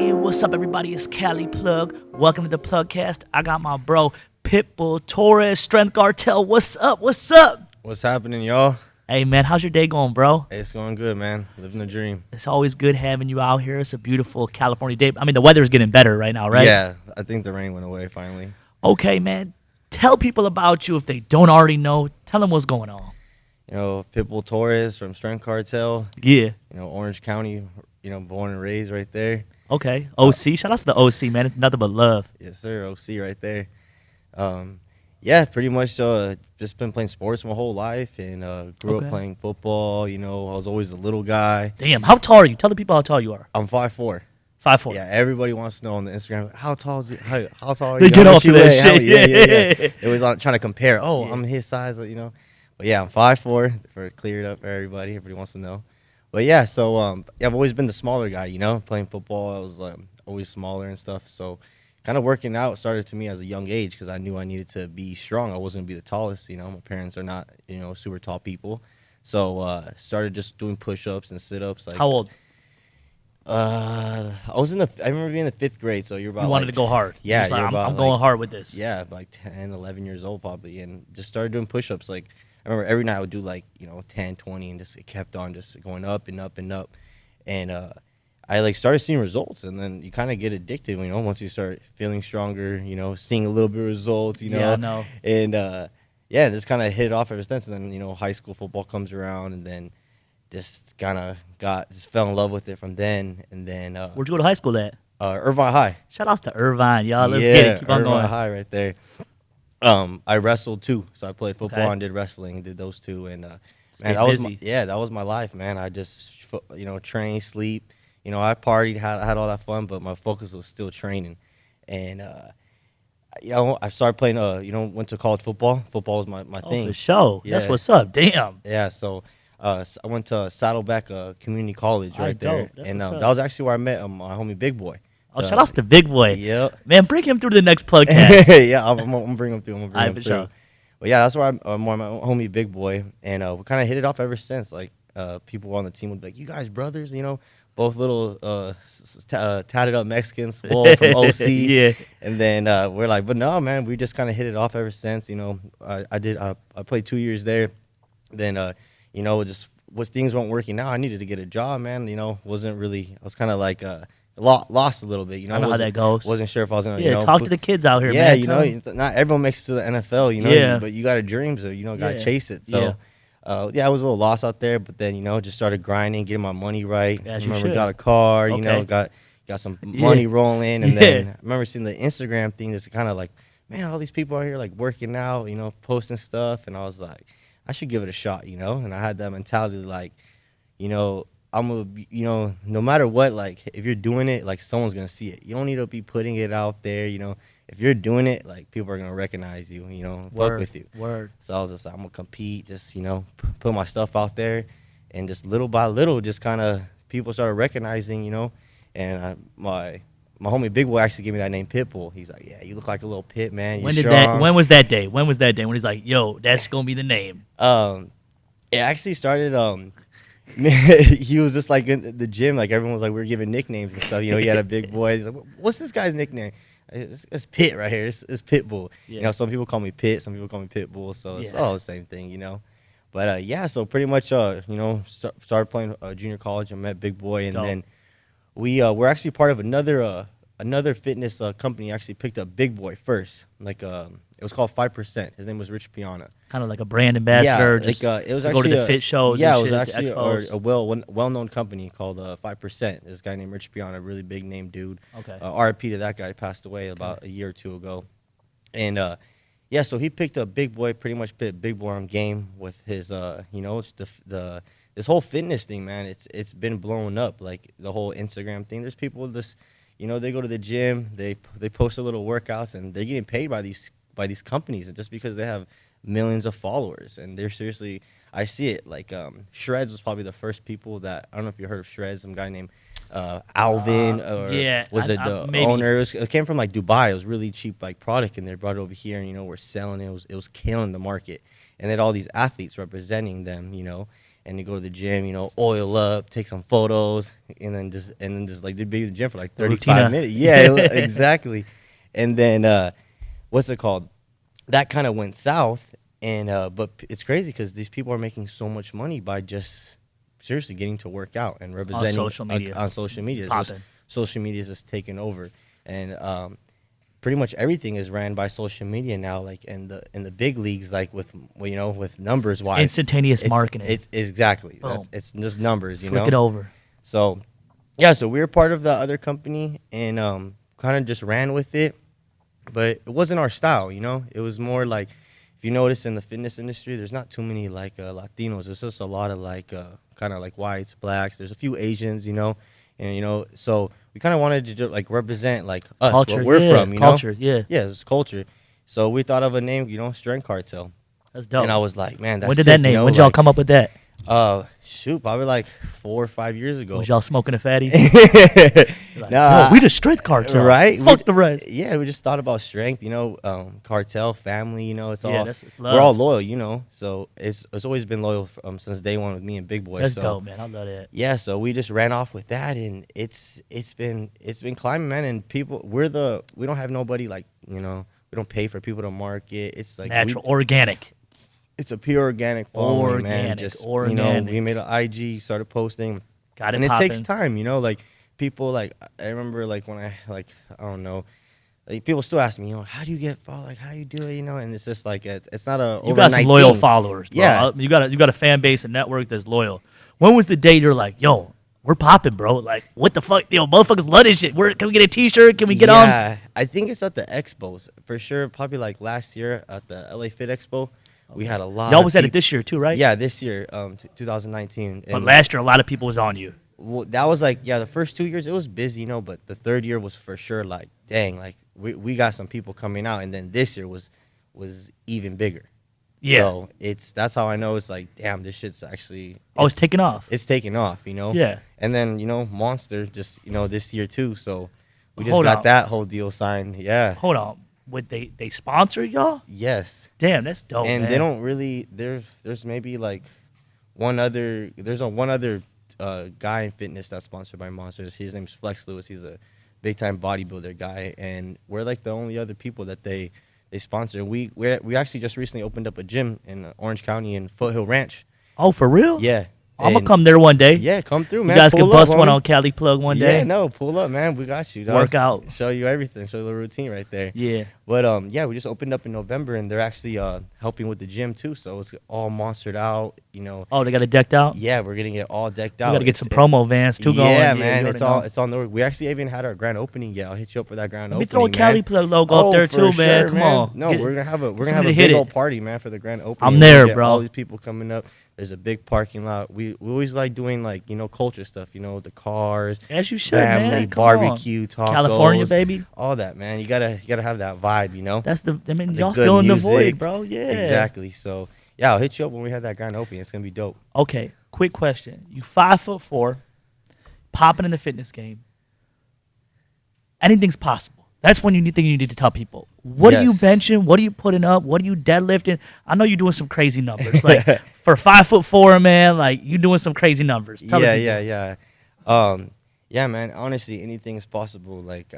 Hey, what's up, everybody? It's Cali Plug. Welcome to the PlugCast. I got my bro, Pitbull Torres, Strength Cartel. What's up? What's up? What's happening, y'all? Hey, man, how's your day going, bro? Hey, it's going good, man. Living the dream. It's always good having you out here. It's a beautiful California day. I mean, the weather's getting better right now, right? Yeah, I think the rain went away finally. Okay, man. Tell people about you if they don't already know. Tell them what's going on. You know, Pitbull Torres from Strength Cartel. Yeah. You know, Orange County, born and raised right there. Okay. OC. Shout out to the OC, man. It's nothing but love. Yes, sir. OC right there. Yeah, pretty much just been playing sports my whole life and grew up playing football. You know, I was always the little guy. Damn. How tall are you? Tell the people how tall you are. I'm 5'4". 5'4". Yeah, everybody wants to know on the Instagram, how tall is it? How tall are They you? get How off much to you that weigh? shit. Yeah. It was trying to compare. Oh, Yeah. I'm his size, But yeah, I'm 5'4", for clear it up for everybody. Everybody wants to know. But yeah, so I've always been the smaller guy, playing football. I was always smaller and stuff. So kind of working out started to me as a young age because I knew I needed to be strong. I wasn't going to be the tallest. My parents are not, super tall people. So started just doing push-ups and sit-ups. How old? I remember being in the 5th grade. So you're about. You wanted to go hard. Yeah, like, I'm going hard with this. Yeah, like 10, 11 years old probably, and just started doing push-ups. Like I remember every night I would do 10, 20, and just it kept on just going up and up and up, and I started seeing results, and then you kind of get addicted. Once you start feeling stronger, seeing a little bit of results, Yeah, I know. and just kind of hit it off ever since. And then high school football comes around, and then just kind of fell in love with it from then. And then Where'd you go to high school at? Irvine High. Shout outs to Irvine, y'all. Let's get it. Keep on Irvine going. High right there. I wrestled too, so I played football and did wrestling, did those two, and man, that was my life, man. I just train, sleep, I partied, had all that fun, but my focus was still training, and I started playing, went to college football. Football was my thing. For sure. Yeah. That's what's up. Damn. Yeah, so I went to Saddleback Community College right there, dope. That's and what's up. that was actually where I met my homie Big Boy. Oh, shout outs to Big Boy. Yep. Man, bring him through to the next PlugCast. Yeah, I'm gonna bring him through. For sure. But yeah, that's why I'm my homie Big Boy, and we kind of hit it off ever since. Like people on the team would be like, "You guys brothers, both little tatted up Mexicans, swole from OC." Yeah. And then we're like, "But no, man, we just kind of hit it off ever since." I played 2 years there. Then just what things weren't working out. I needed to get a job, man. Wasn't really. I was kind of like lost a little bit. I know how that goes. Wasn't sure if I was gonna. Yeah, talk to the kids out here, yeah, man. not everyone makes it to the NFL, Yeah. but you got a dream, so got to chase it. So, Yeah. I was a little lost out there, but then just started grinding, getting my money right. As you remember should. got a car, Okay. got some money rolling, and then I remember seeing the Instagram thing. That's kind of like, man, all these people out here like working out, posting stuff, and I was like, I should give it a shot, and I had that mentality like, I'm gonna, no matter what, like if you're doing it, like someone's gonna see it. You don't need to be putting it out there, If you're doing it, like people are gonna recognize you, fuck with you. Word. So I was just like, I'm gonna compete, just put my stuff out there, and just little by little, just kind of people started recognizing, and my homie Big Boy actually gave me that name Pitbull. He's like, yeah, you look like a little pit, man. You're strong. When was that day? When he's like, yo, that's gonna be the name? It actually started. He was just like in the gym, like everyone was like, we were giving nicknames and stuff. He had a big boy. He's like, what's this guy's nickname? It's Pit right here. It's Pitbull. Yeah. Some people call me Pit, some people call me Pitbull. So it's all the same thing, But so pretty much, started playing junior college. I met Big Boy, and then we're actually part of another fitness company. Actually picked up Big Boy first. It was called 5%. His name was Rich Piana. Kind of like a brand ambassador. It was to actually go to the fit shows. Yeah, and it was shit, actually a well-known company called 5%. This guy named Rich Piana, a really big name dude. Okay. RIP to that guy, passed away about a year or two ago. And so he picked up Big Boy, pretty much put Big Boy on game with his this whole fitness thing, man. It's been blowing up, like the whole Instagram thing. There's people just they go to the gym, they post a little workouts, and they're getting paid by these companies, and just because they have millions of followers, and they're seriously, I see it. Like Shreds was probably the first people that, I don't know if you heard of Shreds, some guy named Alvin was the owner. It came from like Dubai. It was really cheap like product, and they brought it over here, and we're selling it. It was killing the market, and they had all these athletes representing them, and you go to the gym, oil up, take some photos, and then just like be in the gym for like 35 Rutina. minutes. Yeah, exactly. And then what's it called? That kind of went south, and it's crazy because these people are making so much money by just seriously getting to work out and representing social media. on social media. It's just, Popping. social media is just taking over, and pretty much everything is ran by social media now. Like in the big leagues, like with with numbers wise, Instantaneous marketing. It's exactly Boom. it's just numbers. Flick it over. So yeah, so we were part of the other company and kind of just ran with it, but it wasn't our style. It was more like, if you notice in the fitness industry, there's not too many like Latinos. There's just a lot of like kind of like whites, blacks. There's a few Asians, and so we kind of wanted to like represent like us, Culture, where we're yeah, from, culture, yeah. yeah, it's culture. So we thought of a name, Strength Cartel, That's dope. and I was like, man, that's When did sick, that name? When did y'all come up with that? Shoot, probably like 4 or 5 years ago. Was y'all smoking a fatty? Like, Nah, yo, we the strength cartel, right? Fuck the rest. Yeah, we just thought about strength, cartel, family, it's Yeah, all, it's love. we're all loyal, so it's always been loyal since day one with me and Big Boy. That's So dope, man. I love that. yeah, so we just ran off with that, and it's been climbing, man. And people, we don't have nobody like, we don't pay for people to market. It's like Natural, organic. it's a pure organic following, man. Organic, Just organic. we made an IG, started posting, Got it and it popping. takes time, like people, like I remember like when I don't know, like people still ask me, how do you get followed, like how you do it, and it's just like it's not a You got some loyal thing. followers, bro. Yeah. You got a fan base and network that's loyal. When was the day you're like, yo, we're popping, bro? Like, what the fuck? Motherfuckers love this shit. Can we get a T-shirt? Can we get on? Yeah, I think it's at the expos for sure. Probably like last year at the LA Fit Expo, we had a lot. Y'all of was at it peop- this year too, right? Yeah, this year, 2019. But And last year, a lot of people was on you. that was like, the first 2 years it was busy, but the third year was for sure like, dang, like we got some people coming out, and then this year was even bigger. Yeah. So that's how I know it's like, damn, this shit's actually It's taking off. it's taking off, Yeah. And then Monster just this year too, so we just Hold got on. that whole deal signed. Yeah. Hold on. Would they sponsor y'all? Yes. Damn, that's dope, And man. they don't really. There's maybe like one other. There's one other guy in fitness that's sponsored by Monsters. His name's Flex Lewis. He's a big time bodybuilder guy, and we're like the only other people that they sponsor. We actually just recently opened up a gym in Orange County in Foothill Ranch. Oh, for real? Yeah. I'm gonna And- come there one day. Yeah, come through, You man. guys can Pull up, bust one homie. on Cali Plug one day. Yeah, no, pull up, man. We got you. Dog. Work out. Show you everything. Show you the routine right there. Yeah. But yeah, we just opened up in November, and they're actually helping with the gym too. So it's all monstered out. Oh, they got it decked out. Yeah, we're getting it all decked We out. gotta get some It's- promo vans too going. Yeah, man. you It's already all know. it's on the work. We actually even had our grand opening. Yeah, I'll hit you up for that grand Let me opening. throw a Cali man. Plug logo up there for too, man. sure, Come on. No, Get it. we're gonna have a somebody to big hit old it. party, man, for the grand opening. I'm We're there, gonna get bro. All these people coming up. There's a big parking lot. We always like doing like culture stuff. The cars, As you should, family, man. Come on. barbecue, tacos, California, baby. all that, man. You gotta have that vibe. That's the. I mean, The y'all good filling the music. void, bro. Yeah. Exactly. So yeah, I'll hit you up when we have that grand opening. It's gonna be dope. Okay. Quick question. You 5'4", popping in the fitness game. Anything's possible. That's when you think you need to tell people. What are you Yes. benching? What are you putting up? What are you deadlifting? I know you're doing some crazy numbers. Like for 5'4", man, like you doing some crazy numbers. Tell the Yeah. people. Yeah, man. Honestly, anything is possible. Like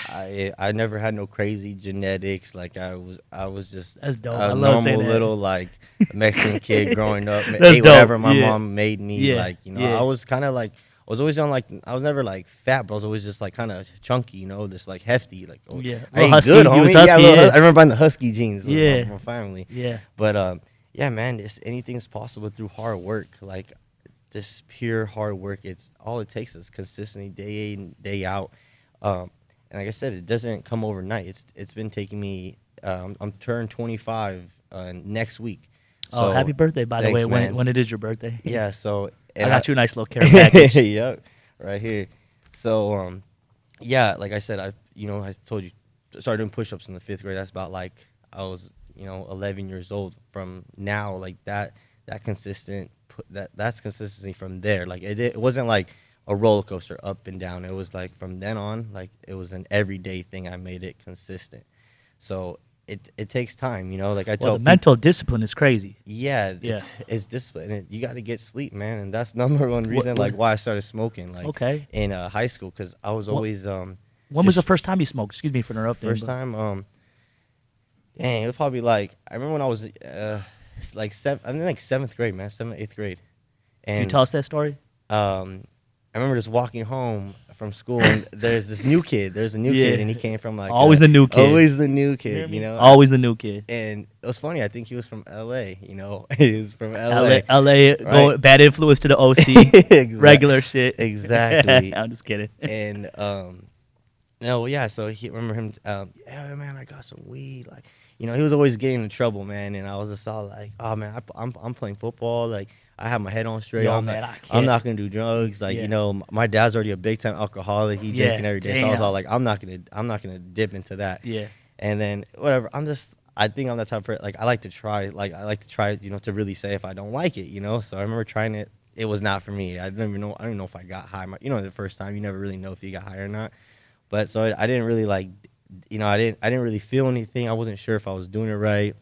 I never had no crazy genetics. Like I was just That's dope. a I love saying normal that. little like Mexican kid growing up. That's Ate whatever dope. my Yeah. mom made me. Yeah. Like Yeah. I was kind of like. I was always on like I was never like fat, but I was always just like kind of chunky, just like hefty, like Yeah. I Little ate husky. good, You homie. was Yeah, husky, yeah. I remember buying the husky jeans. Like, Yeah. from my family. Yeah. But yeah, man, anything's possible through hard work. Like just pure hard work. It's all it takes is consistency, day in, day out. And like I said, it doesn't come overnight. It's been taking me. I'm turned 25 next week. Oh, So, happy birthday, by the way, thanks, man. when it is your birthday. Yeah. So I got you a nice little care package. Yep, right here. So yeah, like I said, I told you, started doing push-ups in the 5th grade. That's about like I was 11 years old. From now, like that consistent that's consistency from there. Like it wasn't like a roller coaster up and down. It was like from then on, like it was an everyday thing. I made it consistent. So it takes time, you know. Like I Well, tell the people, mental discipline is crazy. yeah, Yeah. it's discipline. You got to get sleep, man, and that's number one reason like why I started smoking like Okay. in high school, because I was What- always When was the just first time you smoked? Excuse me for interrupting. first but time dang, it was probably like I remember when I was like I think like 7th grade, man, 7th, 8th grade, Can you and tell us that story? I remember just walking home from school, and there's this new kid. There's a new Yeah. kid, and he came from like Always the new kid. always the new You hear kid, me? you know. Always the new kid. And it was funny. I think he was from L.A. You know, he was from LA, L.A. LA go right? bad influence to the OC. Regular shit. Exactly. I'm just kidding. And no, yeah. So he remember him. Yeah, man, I got some weed. Like, you know, he was always getting in trouble, man. And I was just all like, oh man, I'm playing football. Like, I have my head on straight. Yo, I'm man, not, I can't. I'm not gonna do drugs. Like, Yeah. you know, my dad's already a big time alcoholic. He Yeah, drinking every day. So I was damn. all like, I'm not gonna dip into that. Yeah. And then whatever. I think I'm that type of person. Like, I like to try. Like, I like to try. You know, to really say if I don't like it. You know. So I remember trying it. It was not for me. I don't even know if I got high. You know, the first time you never really know if you got high or not. But so I didn't really like. You know, I didn't really feel anything. I wasn't sure if I was doing it right.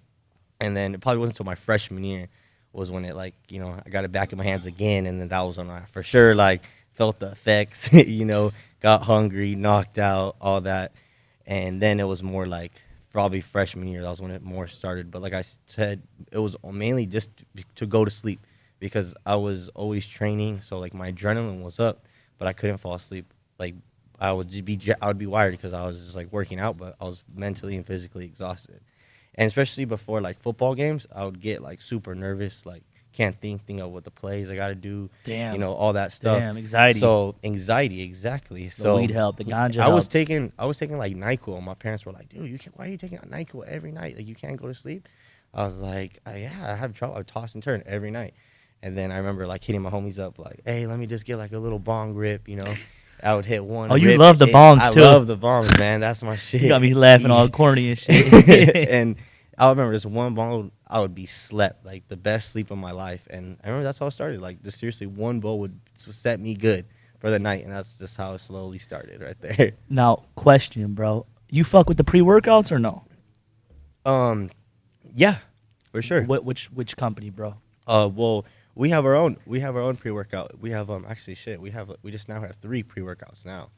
And then it probably wasn't until my freshman year was when it, like, you know, I got it back in my hands again, and then that was when I for sure like felt the effects. You know, got hungry, knocked out, all that. And then it was more like probably freshman year. That was when it more started. But like I said, it was mainly just to go to sleep, because I was always training, so like my adrenaline was up, but I couldn't fall asleep. Like, I would be wired because I was just like working out, but I was mentally and physically exhausted. And especially before like football games, I would get like super nervous, like can't think of what the plays I got to do, Damn. you know, all that stuff. Damn, anxiety. So anxiety, exactly. The So weed helped. The ganja I was helped. taking like NyQuil. My parents were like, "Dude, why are you taking NyQuil every night? Like, you can't go to sleep." I was like, "Yeah, I have trouble. I toss and turn every night." And then I remember like hitting my homies up, like, "Hey, let me just get like a little bong rip," you know. I would hit one. Oh, you rip, love the bongs, too. I love the bongs, man. That's my shit. You got me laughing all corny and shit. And I remember this one bong, I would be slept, like the best sleep of my life. And I remember that's how it started. Like, just seriously, one bowl would set me good for the night, and that's just how it slowly started right there. Now, question, bro. You fuck with the pre-workouts or no? Yeah, for sure. Which company, bro? Well, we have our own pre-workout. We have we just now have 3 pre-workouts now.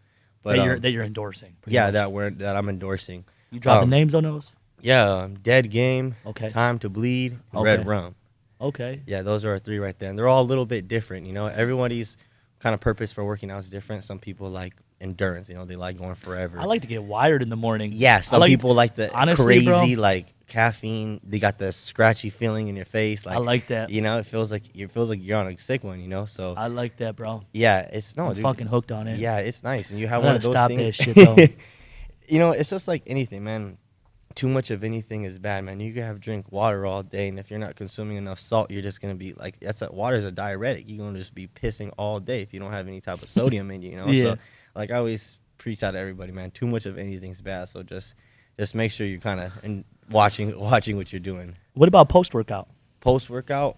But That you're endorsing. pretty yeah, much. that I'm endorsing. You drop the names on those? Yeah, Dead Game, Okay. Time to Bleed, and Okay. Red Rum. Okay. Yeah, those are our 3 right there, and they're all a little bit different. You know, everybody's kind of purpose for working out is different. Some people like endurance. You know, they like going forever. I like to get wired in the morning. Yeah, some people like the honestly, crazy bro, like caffeine. They got the scratchy feeling in your face. Like, I like that. You know, it feels like you're on a sick one. You know, so I like that, bro. yeah, I'm dude. fucking hooked on it. Yeah, it's nice, and you have I one of gotta those stop things. that shit, though. You know, it's just like anything, man. Too much of anything is bad, man. You can have drink water all day, and if you're not consuming enough salt, you're just gonna be like, water is a diuretic. You're gonna just be pissing all day if you don't have any type of sodium in you. You know, Yeah. so like I always preach out to everybody, man. Too much of anything's bad. So just make sure you're kind of watching what you're doing. What about post-workout? Post workout,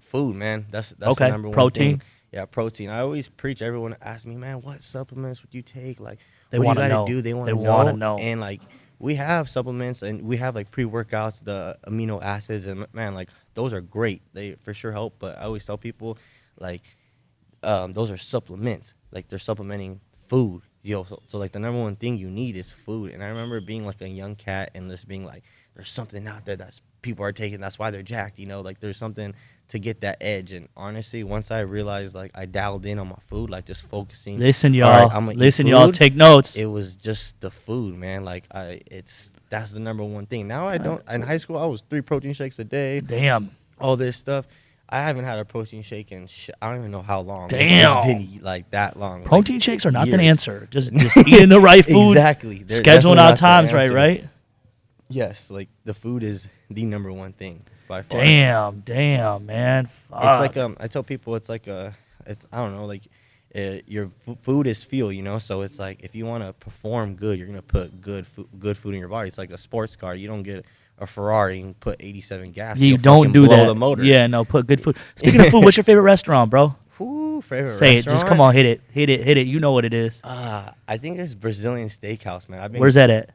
food, man. That's Okay, the number one protein. thing. Yeah, protein. I always preach. Everyone asks me, man, what supplements would you take? Like, They what do you wanna gotta know. do? They want They to wanna know. And like, we have supplements, and we have like pre-workouts, the amino acids, and man, like those are great. They for sure help. But I always tell people, like, those are supplements. Like, they're supplementing food. So like the number one thing you need is food. And I remember being like a young cat and just being like, there's something out there that's people are taking. That's why they're jacked. You know, like there's something to get that edge. And honestly, once I realized, like, I dialed in on my food, like just focusing. Listen, all y'all. right, I'ma eat Listen, y'all. food. Take notes. It was just the food, man. Like, that's the number one thing. Now I don't. In high school, I was 3 protein shakes a day. Damn. All this stuff. I haven't had a protein shake in I don't even know how long. Damn. It's been like that long. Protein shakes are not the years. answer. Just eating the right food. Exactly. They're Scheduling definitely out not the times right, answer. right? Yes, like the food is the number one thing by far. Damn, man. Fuck. It's like I tell people it's like I don't know, like your food is fuel, you know. So it's like if you want to perform good, you're gonna put good food in your body. It's like a sports car. You don't get a Ferrari and put 87 gas. You You'll don't fucking do blow that. the motor. Yeah, no, put good food. Speaking of food, what's your favorite restaurant, bro? Ooh, favorite Say restaurant? it. Just come on, hit it. You know what it is. I think it's Brazilian Steakhouse, man. Where's that at?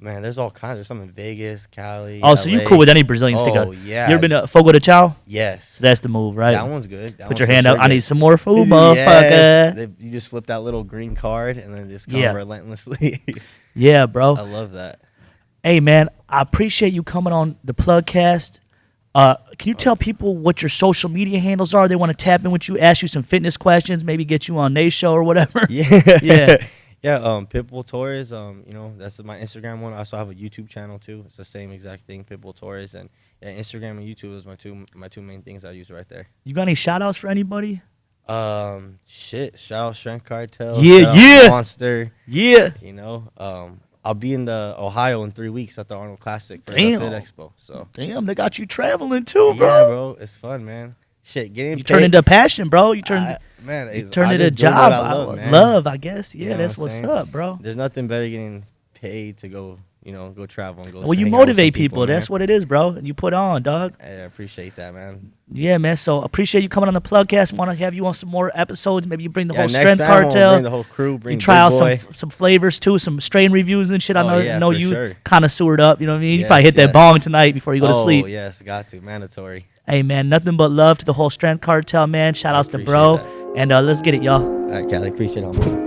Man, there's all kinds. There's some in Vegas, Cali. Oh, so you LA. cool with any Brazilian stick? Oh, yeah. You ever been to Fogo de Chao? Yes. So that's the move, right? That one's good. That Put your one's hand for up. sure I need good. some more food, Yes. motherfucker. You just flip that little green card and then just come Yeah. relentlessly. Yeah, bro. I love that. Hey, man, I appreciate you coming on the PlugCast. Can you tell people what your social media handles are? They want to tap in with you, ask you some fitness questions, maybe get you on their show or whatever. Yeah. Yeah. Yeah, Pitbull Torres, you know, that's my Instagram one. I also have a YouTube channel too. It's the same exact thing, Pitbull Torres, and yeah, Instagram and YouTube is my two main things I use right there. You got any shout outs for anybody? Shout out Strength Cartel. Yeah, shout out yeah. Monster. Yeah. You know, I'll be in the Ohio in 3 weeks at the Arnold Classic for the Damn. Fit Expo. So Damn, they got you traveling too, bro. yeah, bro, it's fun, man. Shit, getting You paid. turn into a passion, bro. You turn Man, you it's- turn I it a just doing what job. I love, man. Love, I guess. Yeah, You know that's what I'm what's saying? up, bro. There's nothing better getting paid to go, you know, go travel and go. Well, you hang out with some motivate people. man. That's what it is, bro. And you put on, dog. I appreciate that, man. Yeah, man. So appreciate you coming on the PlugCast. Want to have you on some more episodes. Maybe you bring the whole next Strength time I'll Cartel. bring the whole crew. Bring You try Big out Boy. some flavors too, some strain reviews and shit. I Oh, know, yeah, know for you sure. kind of sewered up. You know what I mean? You Yes, probably hit that yes. bong tonight before you go to sleep. Oh yes, got to mandatory. Hey, man, nothing but love to the whole Strength Cartel, man. Shout outs to appreciate bro. that. And let's get it, y'all. All right, Callie, appreciate it.